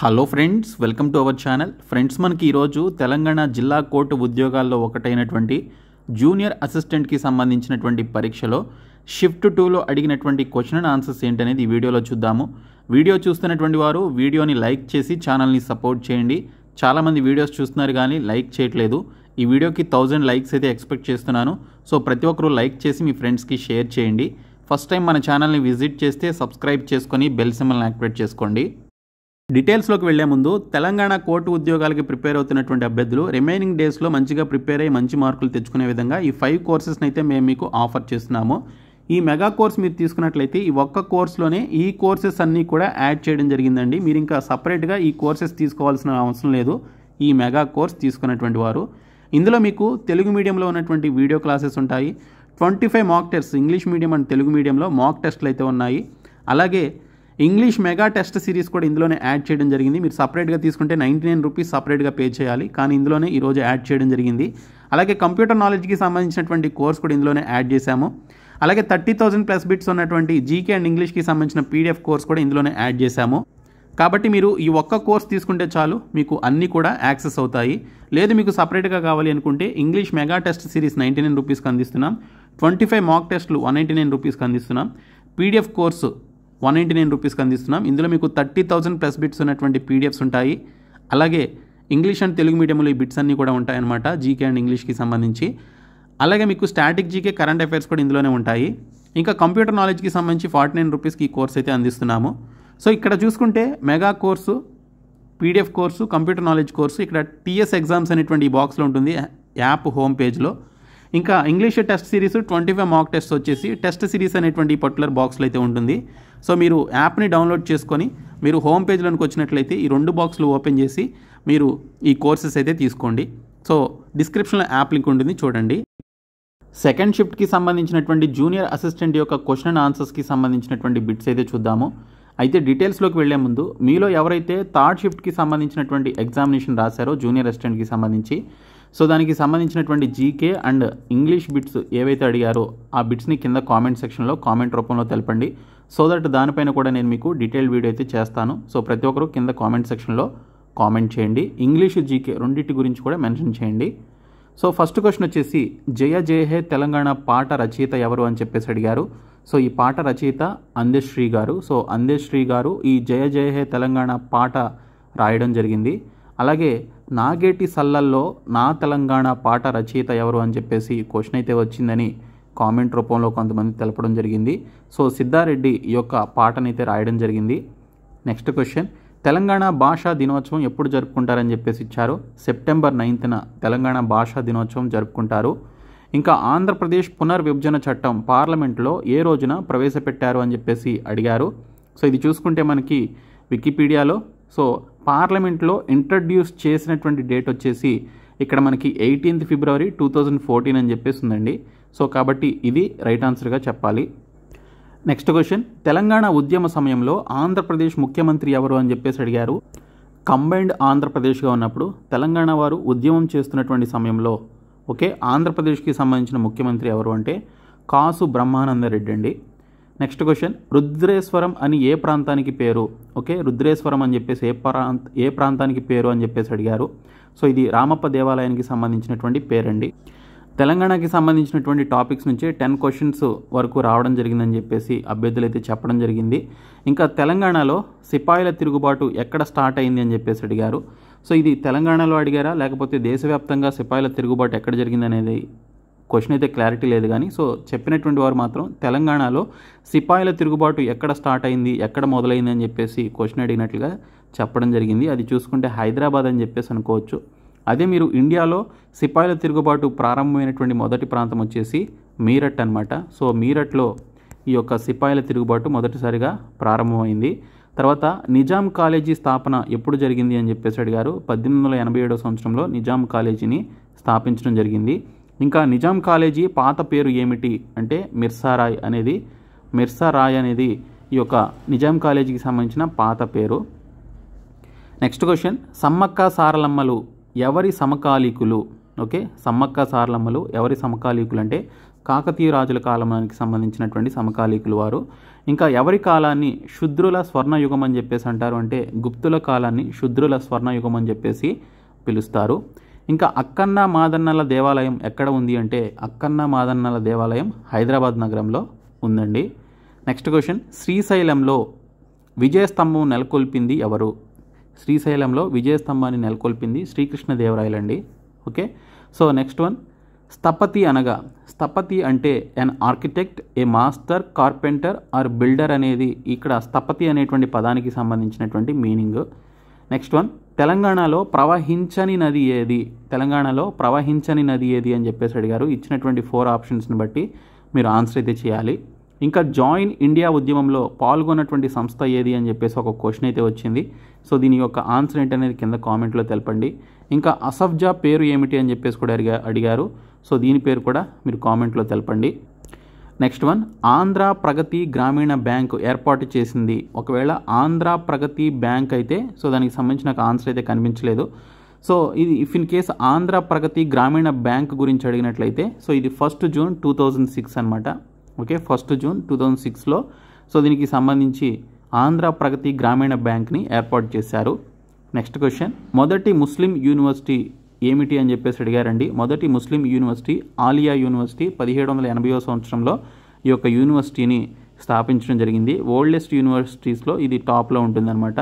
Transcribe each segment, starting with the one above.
Hello friends, welcome to our channel. Friends, మనకి ఈరోజు తెలంగాణ జిల్లా కోర్టు ఉద్యోగాల్లో ఒకటైనటువంటి జూనియర్ అసిస్టెంట్కి సంబంధించినటువంటి పరీక్షలో షిఫ్ట్ 2లో అడిగినటువంటి క్వశ్చన్ అండ్ ఆన్సర్స్ ఏంటనేది ఈ వీడియోలో చూద్దాము. వీడియో చూస్తున్నటువంటి వారు వీడియోని లైక్ చేసి ఛానల్ని సపోర్ట్ చేయండి. చాలామంది వీడియోస్ చూస్తున్నారు కానీ లైక్ చేయట్లేదు. ఈ వీడియోకి 1000 లైక్స్ అయితే ఎక్స్పెక్ట్ చేస్తున్నాను. సో ప్రతి ఒక్కరూ లైక్ చేసి మీ ఫ్రెండ్స్కి షేర్ చేయండి. ఫస్ట్ టైం మన ఛానల్ని విజిట్ చేస్తే సబ్స్క్రైబ్ చేసుకొని బెల్ సింబల్ని యాక్టివేట్ చేసుకోండి. డీటెయిల్స్లోకి వెళ్లే ముందు తెలంగాణ కోర్టు ఉద్యోగాలకి ప్రిపేర్ అవుతున్నటువంటి అభ్యర్థులు రిమైనింగ్ డేస్లో మంచిగా ప్రిపేర్ అయ్యి మంచి మార్కులు తెచ్చుకునే విధంగా ఈ 5 కోర్సెస్ని అయితే మేము మీకు ఆఫర్ చేస్తున్నాము. ఈ మెగా కోర్స్ మీరు తీసుకున్నట్లయితే ఈ ఒక్క కోర్సులోనే ఈ కోర్సెస్ అన్నీ కూడా యాడ్ చేయడం జరిగిందండి. మీరు ఇంకా సపరేట్గా ఈ కోర్సెస్ తీసుకోవాల్సిన అవసరం లేదు. ఈ మెగా కోర్స్ తీసుకున్నటువంటి వారు ఇందులో మీకు తెలుగు మీడియంలో ఉన్నటువంటి వీడియో క్లాసెస్ ఉంటాయి. 25 mock tests English medium and Telugu మీడియంలో మాక్ టెస్ట్లు అయితే ఉన్నాయి. అలాగే ఇంగ్లీష్ మెగా టెస్ట్ సిరీస్ కూడా ఇందులోనే యాడ్ చేయడం జరిగింది. మీరు సపరేట్గా తీసుకుంటే 99 రూపీస్ సపరేట్గా పే చేయాలి, కానీ ఇందులోనే ఈరోజు యాడ్ చేయడం జరిగింది. అలాగే కంప్యూటర్ నాలెడ్జ్కి సంబంధించినటువంటి కోర్స్ కూడా ఇందులోనే యాడ్ చేశాము. అలాగే 30,000 ప్లస్ బిట్స్ ఉన్నటువంటి జీకే అండ్ ఇంగ్లీష్కి సంబంధించిన పీడిఎఫ్ కోర్స్ కూడా ఇందులోనే యాడ్ చేశాము. కాబట్టి మీరు ఈ ఒక్క కోర్స్ తీసుకుంటే చాలు, మీకు అన్నీ కూడా యాక్సెస్ అవుతాయి. లేదు మీకు సపరేట్గా కావాలి అనుకుంటే ఇంగ్లీష్ మెగా టెస్ట్ సిరీస్ 99 రూపీస్కి అందిస్తున్నాం. 25 మాక్ టెస్ట్లు 199 రూపీస్కి అందిస్తున్నాం. పీడిఎఫ్ కోర్సు 199 రూపీస్కి అందిస్తున్నాం. ఇందులో మీకు 30,000 ప్లస్ బిట్స్ ఉన్నటువంటి పీడిఎఫ్స్ ఉంటాయి. అలాగే ఇంగ్లీష్ అండ్ తెలుగు మీడియంలో ఈ బిట్స్ అన్నీ కూడా ఉంటాయన్నమాట, జీకే అండ్ ఇంగ్లీష్కి సంబంధించి. అలాగే మీకు స్టాటిక్ జీకే కరెంట్ అఫైర్స్ కూడా ఇందులోనే ఉంటాయి. ఇంకా కంప్యూటర్ నాలెడ్జ్కి సంబంధించి 49 రూపీస్కి ఈ కోర్స్ అయితే అందిస్తున్నాము. సో ఇక్కడ చూసుకుంటే mega course, PDF course, computer knowledge course, ఇక్కడ టీఎస్ ఎగ్జామ్స్ అనేటువంటి ఈ బాక్స్లో ఉంటుంది యాప్ హోమ్ పేజ్లో. ఇంకా English test series 25 mock test వచ్చేసి టెస్ట్ సిరీస్ అనేటువంటి పర్టికులర్ బాక్స్లో అయితే ఉంటుంది. సో మీరు యాప్ని డౌన్లోడ్ చేసుకొని మీరు హోమ్ పేజ్లోకి వచ్చినట్లయితే ఈ 2 బాక్స్లు ఓపెన్ చేసి మీరు ఈ కోర్సెస్ అయితే తీసుకోండి. సో డిస్క్రిప్షన్లో యాప్ లింక్ ఉంటుంది, చూడండి. సెకండ్ షిఫ్ట్కి సంబంధించినటువంటి జూనియర్ అసిస్టెంట్ యొక్క క్వశ్చన్ అండ్ ఆన్సర్స్కి సంబంధించినటువంటి బిట్స్ అయితే చూద్దాము. అయితే డీటెయిల్స్లోకి వెళ్లే ముందు మీలో ఎవరైతే థర్డ్ షిఫ్ట్కి సంబంధించినటువంటి ఎగ్జామినేషన్ రాశారో జూనియర్ అసిస్టెంట్కి సంబంధించి, సో దానికి సంబంధించినటువంటి జీకే అండ్ ఇంగ్లీష్ బిట్స్ ఏవైతే అడిగారో ఆ బిట్స్ని కింద కామెంట్ సెక్షన్లో కామెంట్ రూపంలో తెలపండి. సో దట్ దానిపైన కూడా నేను మీకు డీటెయిల్ వీడియో అయితే చేస్తాను. సో ప్రతి ఒక్కరు కింద కామెంట్ సెక్షన్లో కామెంట్ చేయండి. ఇంగ్లీష్ జీకే రెండింటి గురించి కూడా మెన్షన్ చేయండి. సో ఫస్ట్ క్వశ్చన్ వచ్చేసి జయ జయ హే తెలంగాణ పాట రచయిత ఎవరు అని చెప్పేసి అడిగారు. సో ఈ పాట రచయిత అందేశ్రీ గారు. సో అందేశ్రీ గారు ఈ జయ జయ హే తెలంగాణ పాట రాయడం జరిగింది. అలాగే నాగేటి సల్లల్లో నా తెలంగాణ పాట రచయిత ఎవరు అని చెప్పేసి క్వశ్చన్ అయితే వచ్చిందని కామెంట్ రూపంలో కొంతమంది తెలపడం జరిగింది. సో సిద్ధారెడ్డి ఈ యొక్క పాటనైతే రాయడం జరిగింది. నెక్స్ట్ క్వశ్చన్ తెలంగాణ భాషా దినోత్సవం ఎప్పుడు జరుపుకుంటారని చెప్పేసి ఇచ్చారు. సెప్టెంబర్ 9న తెలంగాణ భాషా దినోత్సవం జరుపుకుంటారు. ఇంకా ఆంధ్రప్రదేశ్ పునర్విభజన చట్టం పార్లమెంట్లో ఏ రోజున ప్రవేశపెట్టారు అని చెప్పేసి అడిగారు. సో ఇది చూసుకుంటే మనకి వికీపీడియాలో సో పార్లమెంట్లో ఇంట్రడ్యూస్ చేసినటువంటి డేట్ వచ్చేసి ఇక్కడ మనకి 18th ఫిబ్రవరి 2014 అని చెప్పేసి ఉందండి. సో కాబట్టి ఇది రైట్ ఆన్సర్గా చెప్పాలి. నెక్స్ట్ క్వశ్చన్ తెలంగాణ ఉద్యమ సమయంలో ఆంధ్రప్రదేశ్ ముఖ్యమంత్రి ఎవరు అని చెప్పేసి అడిగారు. కంబైన్డ్ ఆంధ్రప్రదేశ్గా ఉన్నప్పుడు తెలంగాణ వారు ఉద్యమం చేస్తున్నటువంటి సమయంలో ఆంధ్రప్రదేశ్కి సంబంధించిన ముఖ్యమంత్రి ఎవరు అంటే కాసు బ్రహ్మానందరెడ్డి అండి. నెక్స్ట్ క్వశ్చన్ రుద్రేశ్వరం అని ఏ ప్రాంతానికి పేరు. రుద్రేశ్వరం అని చెప్పేసి ఏ ప్రాంతానికి పేరు అని చెప్పేసి అడిగారు. సో ఇది రామప్ప దేవాలయానికి సంబంధించినటువంటి పేరండి. తెలంగాణకి సంబంధించినటువంటి టాపిక్స్ నుంచి 10 క్వశ్చన్స్ వరకు రావడం జరిగిందని చెప్పేసి అభ్యర్థులు అయితే చెప్పడం జరిగింది. ఇంకా తెలంగాణలో సిపాయిల తిరుగుబాటు ఎక్కడ స్టార్ట్ అయింది అని చెప్పేసి అడిగారు. సో ఇది తెలంగాణలో అడిగారా లేకపోతే దేశవ్యాప్తంగా సిపాయిల తిరుగుబాటు ఎక్కడ జరిగింది అనేది క్వశ్చన్ అయితే క్లారిటీ లేదు, కానీ సో చెప్పినటువంటి వారు మాత్రం తెలంగాణలో సిపాయిల తిరుగుబాటు ఎక్కడ స్టార్ట్ అయింది, ఎక్కడ మొదలైంది అని చెప్పేసి క్వశ్చన్ అడిగినట్లుగా చెప్పడం జరిగింది. అది చూసుకుంటే హైదరాబాద్ అని చెప్పేసి అనుకోవచ్చు. అదే మీరు ఇండియాలో సిపాయిల తిరుగుబాటు ప్రారంభమైనటువంటి మొదటి ప్రాంతం వచ్చేసి మీరట్ అనమాట. సో మీరట్లో ఈ యొక్క సిపాయిల తిరుగుబాటు మొదటిసారిగా ప్రారంభమైంది. తర్వాత నిజాం కాలేజీ స్థాపన ఎప్పుడు జరిగింది అని చెప్పేసి అడిగారు. 1887 సంవత్సరంలో నిజాం కాలేజీని స్థాపించడం జరిగింది. ఇంకా నిజాం కాలేజీ పాత పేరు ఏమిటి అంటే మిర్సారాయ్ అనేది ఈ యొక్క నిజాం కాలేజీకి సంబంధించిన పాత పేరు. నెక్స్ట్ క్వశ్చన్ సమ్మక్క సారలమ్మలు ఎవరి సమకాలీకులు. సమ్మక్క సారలమ్మలు ఎవరి సమకాలీకులు అంటే కాకతీయ రాజుల కాలానికి సంబంధించినటువంటి సమకాలీకులు వారు. ఇంకా ఎవరి కాలాన్ని శూద్రుల స్వర్ణయుగం అని చెప్పేసి అంటారు అంటే గుప్తుల కాలాన్ని శూద్రుల స్వర్ణయుగం అని చెప్పేసి పిలుస్తారు. ఇంకా అక్కన్న మాదన్నల దేవాలయం ఎక్కడ ఉంది అంటే అక్కన్న మాదన్నల దేవాలయం హైదరాబాద్ నగరంలో ఉందండి. నెక్స్ట్ క్వశ్చన్, శ్రీశైలంలో విజయస్తంభం నెలకొల్పింది ఎవరు? శ్రీశైలంలో విజయస్తంభాన్ని నెలకొల్పింది శ్రీకృష్ణదేవరాయలండి. ఓకే, సో నెక్స్ట్ వన్, స్థపతి అనగా, స్థపతి అంటే an architect, a master, carpenter or builder అనేది ఇక్కడ స్థపతి అనేటువంటి పదానికి సంబంధించినటువంటి మీనింగ్. నెక్స్ట్ వన్, తెలంగాణలో ప్రవహించని నది ఏది? తెలంగాణలో ప్రవహించని నది ఏది అని చెప్పేసి అడిగారు. ఇచ్చినటువంటి 4 ఆప్షన్స్ని బట్టి మీరు ఆన్సర్ అయితే చేయాలి. ఇంకా జాయిన్ ఇండియా ఉద్యమంలో పాల్గొన్నటువంటి సంస్థ ఏది అని చెప్పేసి ఒక క్వశ్చన్ అయితే వచ్చింది. సో దీని యొక్క ఆన్సర్ ఏంటనేది కింద కామెంట్లో తెలపండి. ఇంకా అసఫ్జా పేరు ఏమిటి అని చెప్పేసి కూడా అడిగారు. సో దీని పేరు కూడా మీరు కామెంట్లో తెలపండి. నెక్స్ట్ వన్, ఆంధ్ర ప్రగతి గ్రామీణ బ్యాంకు ఏర్పాటు చేసింది. ఒకవేళ ఆంధ్ర ప్రగతి బ్యాంక్ అయితే సో దానికి సంబంధించిన నాకు ఆన్సర్ అయితే కనిపించలేదు. సో ఇది ఇఫ్ ఇన్ కేస్ ఆంధ్ర ప్రగతి గ్రామీణ బ్యాంక్ గురించి అడిగినట్లయితే సో ఇది 1 జూన్ 2006 అనమాట. ఓకే, 1 జూన్ 2006లో సో దీనికి సంబంధించి ఆంధ్ర ప్రగతి గ్రామీణ బ్యాంక్ని ఏర్పాటు చేశారు. నెక్స్ట్ క్వశ్చన్, మొదటి ముస్లిం యూనివర్సిటీ ఏమిటి అని చెప్పేసి అడిగారండి. మొదటి ముస్లిం యూనివర్సిటీ ఆలియా యూనివర్సిటీ 1780వ సంవత్సరంలో ఈ యొక్క యూనివర్సిటీని స్థాపించడం జరిగింది. ఓల్డెస్ట్ యూనివర్సిటీస్లో ఇది టాప్లో ఉంటుందన్నమాట.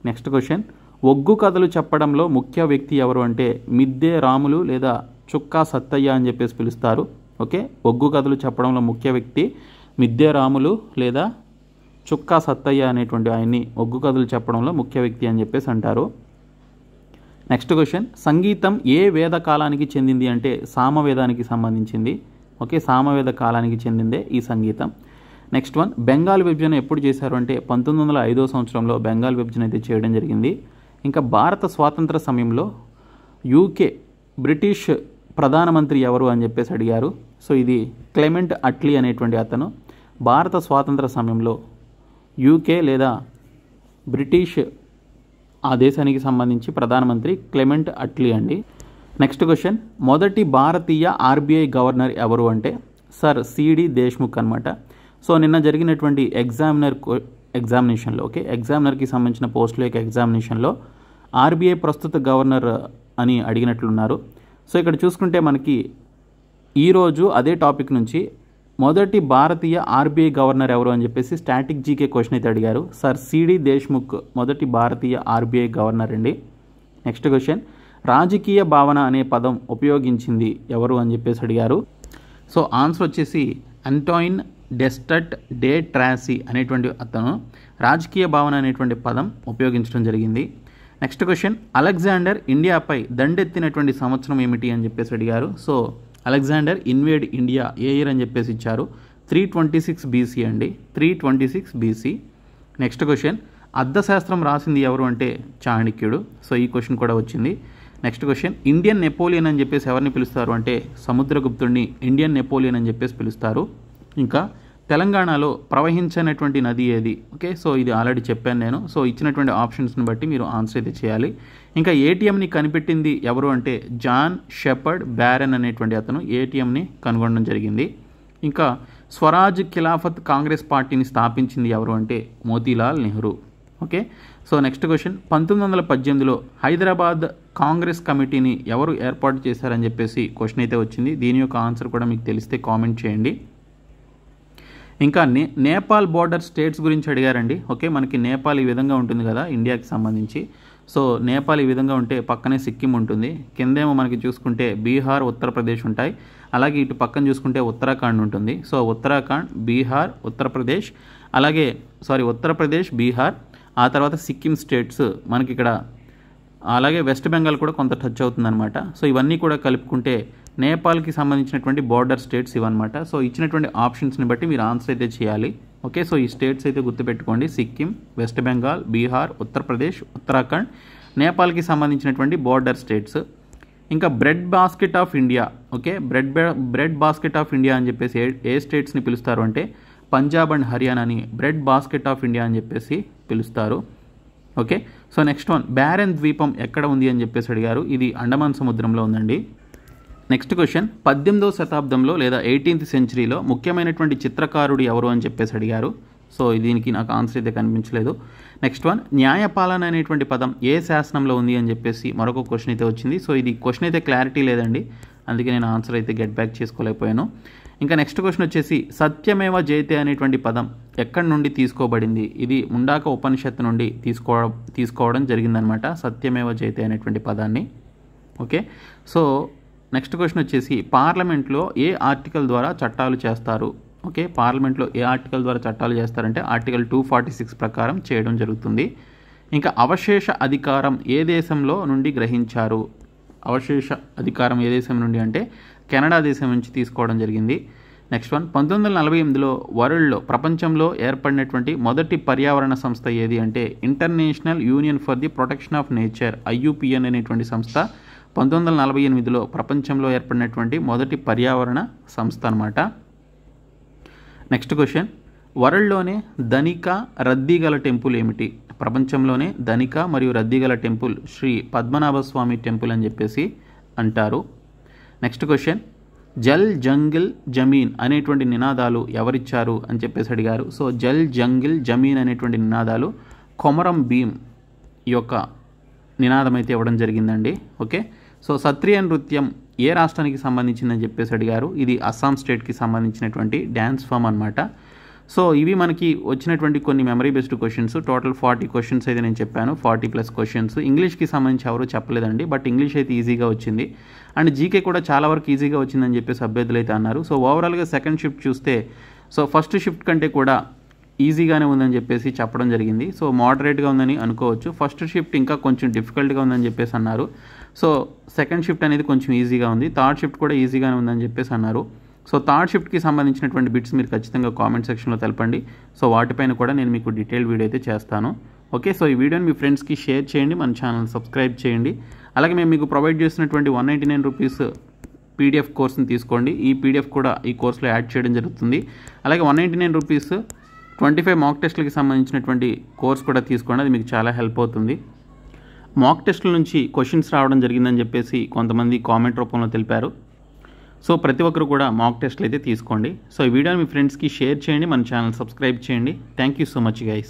నెక్స్ట్ క్వశ్చన్, ఒగ్గు కథలు చెప్పడంలో ముఖ్య వ్యక్తి ఎవరు అంటే మిద్దె రాములు లేదా చుక్కా సత్తయ్య అని చెప్పేసి పిలుస్తారు. ఓకే, ఒగ్గు కథలు చెప్పడంలో ముఖ్య వ్యక్తి మిద్దె రాములు లేదా చుక్కా సత్తయ్య అనేటువంటి ఆయన్ని ఒగ్గు కథలు చెప్పడంలో ముఖ్య వ్యక్తి అని చెప్పేసి అంటారు. నెక్స్ట్ క్వశ్చన్, సంగీతం ఏ వేద కాలానికి చెందింది అంటే సామవేదానికి సంబంధించింది. ఓకే, సామవేద కాలానికి చెందిందే ఈ సంగీతం. నెక్స్ట్ వన్, బెంగాల్ విభజన ఎప్పుడు చేశారు అంటే 1905వ సంవత్సరంలో బెంగాల్ విభజన అయితే చేయడం జరిగింది. ఇంకా భారత స్వాతంత్ర సమయంలో యూకే బ్రిటిష్ ప్రధానమంత్రి ఎవరు అని చెప్పేసి అడిగారు. సో ఇది క్లెమెంట్ అట్లీ అనేటువంటి అతను భారత స్వాతంత్ర సమయంలో యూకే లేదా బ్రిటిష్ ఆ దేశానికి సంబంధించి ప్రధానమంత్రి క్లెమెంట్ అట్లీ అండి. నెక్స్ట్ క్వశ్చన్, మొదటి భారతీయ ఆర్బీఐ గవర్నర్ ఎవరు అంటే సర్ సిడి దేశ్ముఖ్ అనమాట. సో నిన్న జరిగినటువంటి ఎగ్జామినేషన్లో ఓకే ఎగ్జామినర్కి సంబంధించిన పోస్టుల యొక్క ఎగ్జామినేషన్లో ఆర్బీఐ ప్రస్తుత గవర్నర్ అని అడిగినట్లున్నారు. సో ఇక్కడ చూసుకుంటే మనకి ఈరోజు అదే టాపిక్ నుంచి మొదటి భారతీయ ఆర్బీఐ గవర్నర్ ఎవరు అని చెప్పేసి స్టాటిక్ జీకే క్వశ్చన్ అయితే అడిగారు. సర్ సిడి దేశ్ముఖ్ మొదటి భారతీయ ఆర్బీఐ గవర్నర్ అండి. నెక్స్ట్ క్వశ్చన్, రాజకీయ భావన అనే పదం ఉపయోగించింది ఎవరు అని చెప్పేసి అడిగారు. సో ఆన్సర్ వచ్చేసి అంటోయిన్ డెస్టట్ డే ట్రాసీ అనేటువంటి అతను రాజకీయ భావన అనేటువంటి పదం ఉపయోగించడం జరిగింది. నెక్స్ట్ క్వశ్చన్, అలెగ్జాండర్ ఇండియాపై దండెత్తినటువంటి సంవత్సరం ఏమిటి అని చెప్పేసి అడిగారు. సో అలెగ్జాండర్ ఇన్వేడ్ ఇండియా ఏ ఇయర్ అని చెప్పేసి ఇచ్చారు. 326 BC అండి, 326 BC. నెక్స్ట్ క్వశ్చన్, అర్థశాస్త్రం రాసింది ఎవరు అంటే చాణక్యుడు. సో ఈ క్వశ్చన్ కూడా వచ్చింది. నెక్స్ట్ క్వశ్చన్, ఇండియన్ నెపోలియన్ అని చెప్పేసి ఎవరిని పిలుస్తారు అంటే సముద్రగుప్తుడిని ఇండియన్ నెపోలియన్ అని చెప్పేసి పిలుస్తారు. ఇంకా తెలంగాణలో ప్రవహించినటువంటి నది ఏది? ఓకే, సో ఇది ఆల్రెడీ చెప్పాను నేను. సో ఇచ్చినటువంటి ఆప్షన్స్ని బట్టి మీరు ఆన్సర్ అయితే చేయాలి. ఇంకా ఏటీఎంని కనిపెట్టింది ఎవరు అంటే జాన్ షెపర్డ్ బ్యారన్ అనేటువంటి అతను ఏటీఎంని కనుగొనడం జరిగింది. ఇంకా స్వరాజ్ ఖిలాఫత్ కాంగ్రెస్ పార్టీని స్థాపించింది ఎవరు అంటే Motilal Nehru. Okay, so next question, 1918లో హైదరాబాద్ కాంగ్రెస్ కమిటీని ఎవరు ఏర్పాటు చేశారని చెప్పేసి క్వశ్చన్ అయితే వచ్చింది. దీని యొక్క ఆన్సర్ కూడా మీకు తెలిస్తే కామెంట్ చేయండి. ఇంకా నేపాల్ బోర్డర్ స్టేట్స్ గురించి అడిగారండి. ఓకే, మనకి నేపాల్ ఈ విధంగా ఉంటుంది కదా ఇండియాకి సంబంధించి. సో నేపాల్ ఈ విధంగా ఉంటే పక్కనే సిక్కిం ఉంటుంది, కిందేమో మనకి చూసుకుంటే బీహార్ ఉత్తరప్రదేశ్ ఉంటాయి, అలాగే ఇటు పక్కన చూసుకుంటే ఉత్తరాఖండ్ ఉంటుంది. సో ఉత్తరాఖండ్, బీహార్, ఉత్తరప్రదేశ్, అలాగే ఉత్తరప్రదేశ్, బీహార్, ఆ తర్వాత సిక్కిం స్టేట్స్ మనకి ఇక్కడ, అలాగే వెస్ట్ బెంగాల్ కూడా కొంత టచ్ అవుతుందన్నమాట. సో ఇవన్నీ కూడా కలుపుకుంటే నేపాల్కి సంబంధించినటువంటి బార్డర్ స్టేట్స్ ఇవన్నమాట. సో ఇచ్చినటువంటి ఆప్షన్స్ని బట్టి మీరు ఆన్సర్ అయితే చేయాలి. ఓకే, సో ఈ స్టేట్స్ అయితే గుర్తుపెట్టుకోండి: సిక్కిం, వెస్ట్ బెంగాల్, బీహార్, ఉత్తరప్రదేశ్, ఉత్తరాఖండ్, నేపాల్కి సంబంధించినటువంటి బార్డర్ స్టేట్స్. ఇంకా bread basket of India, okay, bread basket of India అని చెప్పేసి ఏ స్టేట్స్ని పిలుస్తారు అంటే పంజాబ్ అండ్ హర్యానాని బ్రెడ్ బాస్కెట్ ఆఫ్ ఇండియా అని చెప్పేసి పిలుస్తారు. Okay, so next one, barren ద్వీపం ఎక్కడ ఉంది అని చెప్పేసి అడిగారు. ఇది అండమాన్ సముద్రంలో ఉందండి. నెక్స్ట్ క్వశ్చన్ 18వ శతాబ్దంలో లేదా 18th సెంచరీలో ముఖ్యమైనటువంటి చిత్రకారుడు ఎవరు అని చెప్పేసి అడిగారు. సో దీనికి నాకు ఆన్సర్ అయితే కనిపించలేదు. నెక్స్ట్ వన్, న్యాయపాలన అనేటువంటి పదం ఏ శాసనంలో ఉంది అని చెప్పేసి మరొక క్వశ్చన్ అయితే వచ్చింది. సో ఇది క్వశ్చన్ అయితే క్లారిటీ లేదండి, అందుకే నేను ఆన్సర్ అయితే గెట్ బ్యాక్ చేసుకోలేకపోయాను. ఇంకా నెక్స్ట్ క్వశ్చన్ వచ్చేసి సత్యమేవ జయతే అనేటువంటి పదం ఎక్కడి నుండి తీసుకోబడింది? ఇది ముండాక ఉపనిషత్తు నుండి తీసుకోవడం జరిగిందనమాట, సత్యమేవ జయతే అనేటువంటి పదాన్ని. ఓకే, సో నెక్స్ట్ క్వశ్చన్ వచ్చేసి పార్లమెంట్లో ఏ ఆర్టికల్ ద్వారా చట్టాలు చేస్తారు? ఓకే, పార్లమెంట్లో ఏ ఆర్టికల్ ద్వారా చట్టాలు చేస్తారంటే ఆర్టికల్ 246 ప్రకారం చేయడం జరుగుతుంది. ఇంకా అవశేష అధికారం ఏ దేశంలో నుండి గ్రహించారు? అవశేష అధికారం ఏ దేశం నుండి అంటే కెనడా దేశం నుంచి తీసుకోవడం జరిగింది. నెక్స్ట్ వన్, 1948లో వరల్డ్లో ప్రపంచంలో ఏర్పడినటువంటి మొదటి పర్యావరణ సంస్థ ఏది అంటే international union for the protection of nature, IUPN అనేటువంటి సంస్థ 1948లో ప్రపంచంలో ఏర్పడినటువంటి మొదటి పర్యావరణ సంస్థ అన్నమాట. నెక్స్ట్ క్వశ్చన్, వరల్డ్లోనే ధనిక రద్దీ గల టెంపుల్ ఏమిటి? ప్రపంచంలోనే ధనిక మరియు రద్దీ గల టెంపుల్ శ్రీ పద్మనాభస్వామి టెంపుల్ అని చెప్పేసి అంటారు. నెక్స్ట్ క్వశ్చన్, జల్ జంగిల్ జమీన్ అనేటువంటి నినాదాలు ఎవరిచ్చారు అని చెప్పేసి అడిగారు. సో జల్ జంగిల్ జమీన్ అనేటువంటి నినాదాలు కొమరం భీమ్ ఈ యొక్క నినాదం అయితే ఇవ్వడం జరిగిందండి. ఓకే, సో సత్రియ నృత్యం ఏ రాష్ట్రానికి సంబంధించిందని చెప్పేసి అడిగారు. ఇది అస్సాం స్టేట్కి సంబంధించినటువంటి డ్యాన్స్ ఫామ్ అనమాట. సో ఇవి మనకి వచ్చినటువంటి కొన్ని memory based questions. Total 40 questions అయితే నేను చెప్పాను, 40+ క్వశ్చన్స్. ఇంగ్లీష్కి సంబంధించి ఎవరు చెప్పలేదండి, బట్ ఇంగ్లీష్ అయితే ఈజీగా వచ్చింది. అండ్ జీకే కూడా చాలా వరకు ఈజీగా వచ్చిందని చెప్పేసి అభ్యర్థులు అయితే అన్నారు. సో ఓవరాల్గా సెకండ్ షిఫ్ట్ చూస్తే సో ఫస్ట్ షిఫ్ట్ కంటే కూడా ఈజీగానే ఉందని చెప్పేసి చెప్పడం జరిగింది. సో మోడరేట్గా ఉందని అనుకోవచ్చు. ఫస్ట్ షిఫ్ట్ ఇంకా కొంచెం డిఫికల్ట్గా ఉందని చెప్పేసి అన్నారు. సో సెకండ్ షిఫ్ట్ అనేది కొంచెం ఈజీగా ఉంది. థర్డ్ షిఫ్ట్ కూడా ఈజీగానే ఉందని చెప్పేసి అన్నారు. సో థర్డ్ షిఫ్ట్కి సంబంధించినటువంటి బిట్స్ మీరు ఖచ్చితంగా కామెంట్ సెక్షన్లో తెలపండి. సో వాటిపైన కూడా నేను మీకు డీటెయిల్ వీడియో అయితే చేస్తాను. ఓకే, సో ఈ వీడియోని మీ ఫ్రెండ్స్కి షేర్ చేయండి, మన ఛానల్ సబ్స్క్రైబ్ చేయండి. అలాగే మేము మీకు ప్రొవైడ్ చేసినటువంటి 199 రూపీస్ PDF కోర్స్ని తీసుకోండి. ఈ PDF కూడా ఈ కోర్సులో యాడ్ చేయడం జరుగుతుంది. అలాగే 199 రూపీస్ 25 మాక్ టెస్ట్లకి సంబంధించినటువంటి కోర్స్ కూడా తీసుకోండి, అది మీకు చాలా హెల్ప్ అవుతుంది. మాక్ టెస్ట్ల నుంచి క్వశ్చన్స్ రావడం జరిగిందని చెప్పేసి కొంతమంది కామెంట్ రూపంలో తెలిపారు. సో ప్రతి ఒక్కరు కూడా మాక్ టెస్ట్లు అయితే తీసుకోండి. సో ఈ వీడియోని మీ ఫ్రెండ్స్కి షేర్ చేయండి, మన ఛానల్ సబ్స్క్రైబ్ చేయండి. Thank you so much guys.